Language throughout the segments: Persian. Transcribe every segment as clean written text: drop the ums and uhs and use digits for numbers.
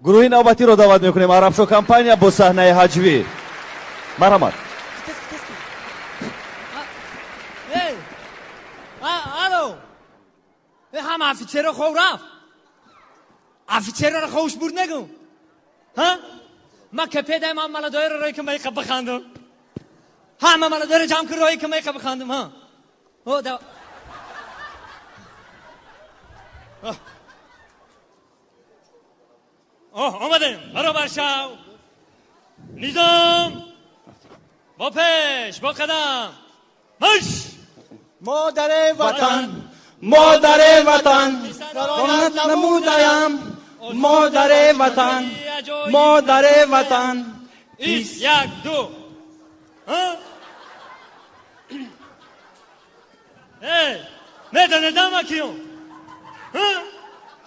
گروه نوبتی رو دعوت میکنیم. عربشو کمپانیا با صحنه هجوی. مرحمت. الو هم افیچر خو رفت افیچر رو خوش برد نگو ها ما که پیدایم هم مالا دایر روی که میخه بخندم همه مالا دایر جمع کن روی که میخه بخندم ها او دو آمدیم برابر شو نظام با پیش با قدم مش مادر وطن مادر وطن رونت نمودایم مادر وطن مادر وطن ایست یک دو میدانیدم اکیون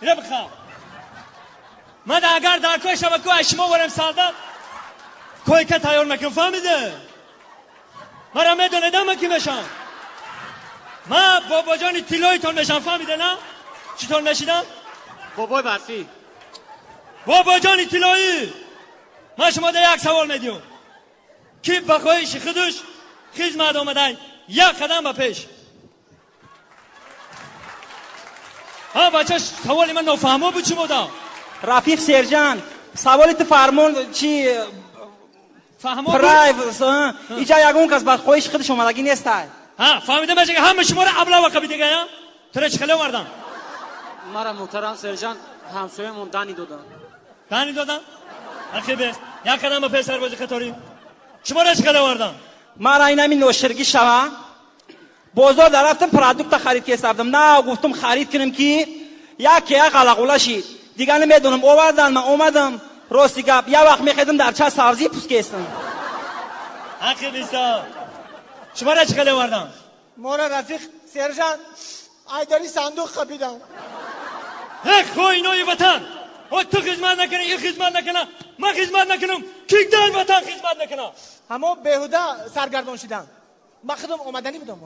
اینه بخواه من اگر در کوی شبکه اشما ورم سالدم کوی که تیار نکن فهمیده مرا میدانیدم اکی میشم من بابا جانی تیلوی تون میشم فهمیده نه چطور نشیدم بابای برفی بابا جانی تیلوی من شما ده یک سوال میدیم کی بخواهیش خودش خدمت آمدن یک قدم به پیش ها بچه سوالی من نفهمو بود چی بودا رفیق سرجان سوالت فرمون چی فهمو پرایوس اینجا یگون کس بعد خودش خودش اومدگی نیست ها فهمیده باشه که همه شما رو ابلا و قبیده گیا تو چه خلو مردم مرا محترم سرجان همسایه‌مون دانی دادن دانی دادن اخی به یک قدم به پسر بازی خطوری شما رو چه خلو مردم مرا این همین نوشرگی شما بازار در رفتم پروداکت خرید که استردم نه گفتم خرید کنم که یک قلقوله شید دیگه نمیدونم آوردن من اومدم راستی گپ یه وقت میخیدم در چه سبزی پوست کستم اخی بیستا شما را چه خلو مردم ما را رفیق سرجان ایداری صندوق خبیدم یک خوینوی وطن و تو خدمت نکنه این خدمت نکنه من خدمت نکنم کیک در وطن خدمت نکنه همه بهوده سرگردان شدن من خودم اومدنی بودم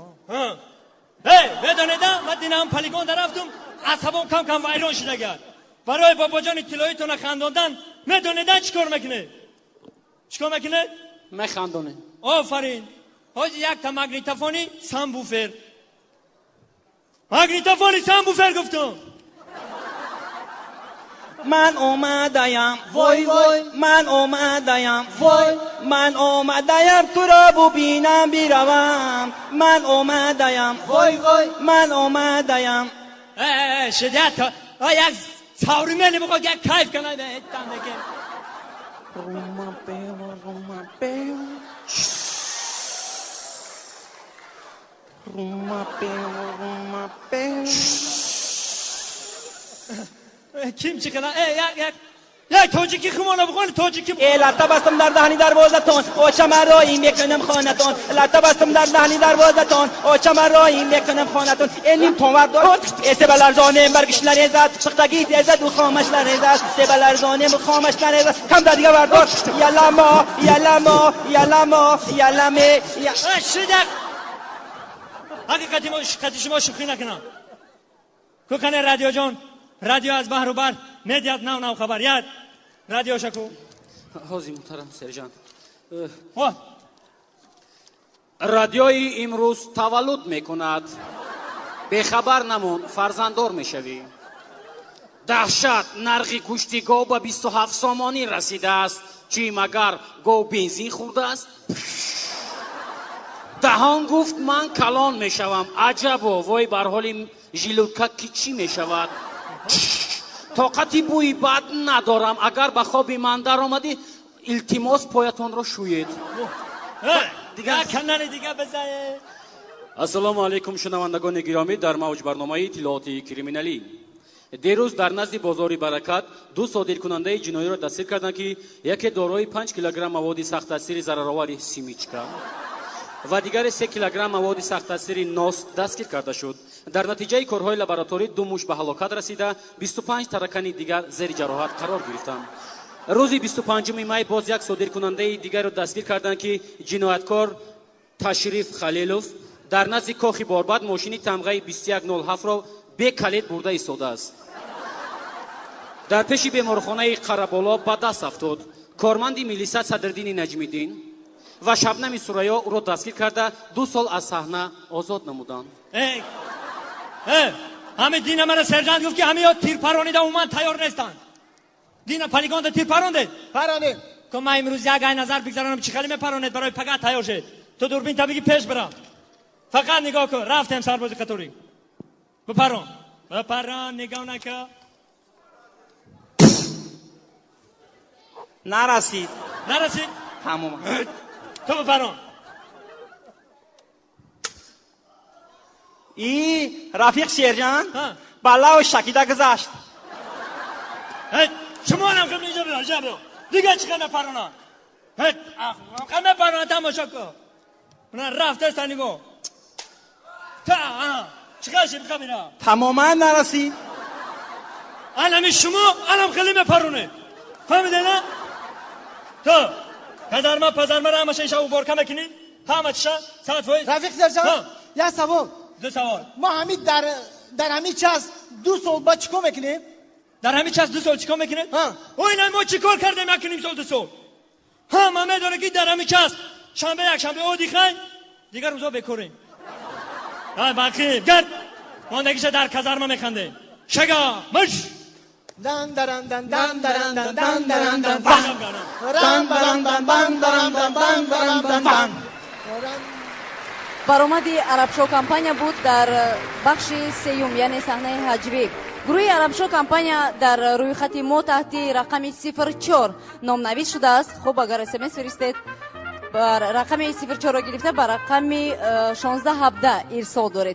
بدانیدم من دینم پلیگون در رفتم عصبم کم کم ویران شده گرد برای بابا جان طلایی تونه خنداندن میدانیدن چیکار میکنه چیکار میکنه میخندونه آفرین حاجی یک تا مگنیتوفونی سامبوفر مگنیتوفونی سامبوفر گفتم من اومدایم وای وای من اومدایم وای من اومدایم تو را ببینم بیروم من اومدایم وای وای من اومدایم شدیت یک ساوری منی بخواه یک کیف کنه به اتم بگه روما بیو روما بیو روما بیو روما بیو کیم چی کنه یک توجیکی خمانه بخونه توجیکی لطه بستم در دهنی دروازتون آچم رایی میکنم خانتون لطه بستم در دهنی دروازتون آچم رایی میکنم خانتون اینیم تومر دار سبلرزانه برگش نریزد سختگی تیزد و خامش نریزد سبلرزانه خامش نریزد کم در دیگه بردار یلما یلما یلما یلمه شدق حقیقتی شما شوخی نکنم که کنه رادیو جان رادیو از بحر و بر میدیاد نو خبر یاد رادیو شکو حاضی محترم سرجان واه رادیوی امروز تولد میکند به خبر نمون فرزنددار میشوی دهشت نرخ گوشت گاو به 27 سامانی رسیده است چی مگر گاو بنزین خورده است دهان گفت من کلان میشوم عجبا وای بر حال ژیلوکا کی چی میشود طاقتی بوی بد ندارم اگر به خواب من در آمدی التماس پایتان را شوید دیگه کنن دیگه بزنه السلام علیکم شنوندگان گرامی در موج برنامه اطلاعات کریمینالی دیروز در نزد بازار برکت دو صادر کننده جنایی را دستگیر کردند که یکی دارای 5 کیلوگرم مواد سخت تاثیر ضررآور سیمیچکا و دیگر 3 کیلوگرم مواد سخت تاثیر ناس دستگیر کرده شد. در نتیجه کارهای لابراتوری دو موش به هلاکت رسیده 25 ترکان دیگر زیر جراحت قرار گرفتند. روز 25 می باز یک صادر کننده دیگر را دستگیر کردند که جنایتکار تشریف خلیلوف در نزد کاخ باربد ماشین تمغه 2107 را به کلید برده ایستاده است. дар пеши беморхонаи қараболо ба даст афтод. корманди милиса Садриддини Наҷмиддин ва Шабнами Сурайё ӯро дастгир карда 2 сол аз саҳна озод намуданд. ҳамин дина мана сержант гуфт ки ҳамин тирпаронида умуман тайёр нестанд. дина полигонда тирпарондед پرانه ко ман имрӯз як ай назар бигзаронам чӣ хеле мепаронед барои пага тайёр шед. ту дурбинта биги пеш бира. фақат нигоҳ кун. рафтем сарбози қатори. бипарон нигоҳ накун. نرسید нарасид. تمام ту бипарон. ای رفیق سرجان ها. بالا و شکیده گذاشت شما هم خیلی اینجا بیا اینجا بیا دیگه چی خیلی پرونان خیلی پرونان تماشا کن اونا رفته است نگو تا چی خیلی بخواه بینا تماما نرسید الان شما الان خیلی میپرونه فهمیده نه تو پدرما را همشه ایشا او بارکه میکنی همه چیشا ساعت فوید رفیق سرجان ها. یه سوال دو سوال ما همین در همین چاس 2 سال با چیکار میکنیم در همین چاس 2 سال چیکار میکنه ها. و اینا ما چیکار کردیم میکنیم سال 2 سال همه میدونه که در همین چاس شنبه یک شنبه او دیخواین دیگر روزا بکوریم باقی گرد ماندگیش در کازارما میخنده شگا مش دن درن دن دن درن دن دن درن دن باشم گرم رن دن دن درن دن دن درن دن دن баромади арабшо компания буд дар бахши сеюм яъне саҳнаи ҳаҷвӣ. гурӯҳи арабшо компания дар рӯйхати мо таҳти рақами 04 номнавис шудааст. хуб агар смс фиристед бар рақами 04-ро гирифта ба рақами 1617 ирсол доред.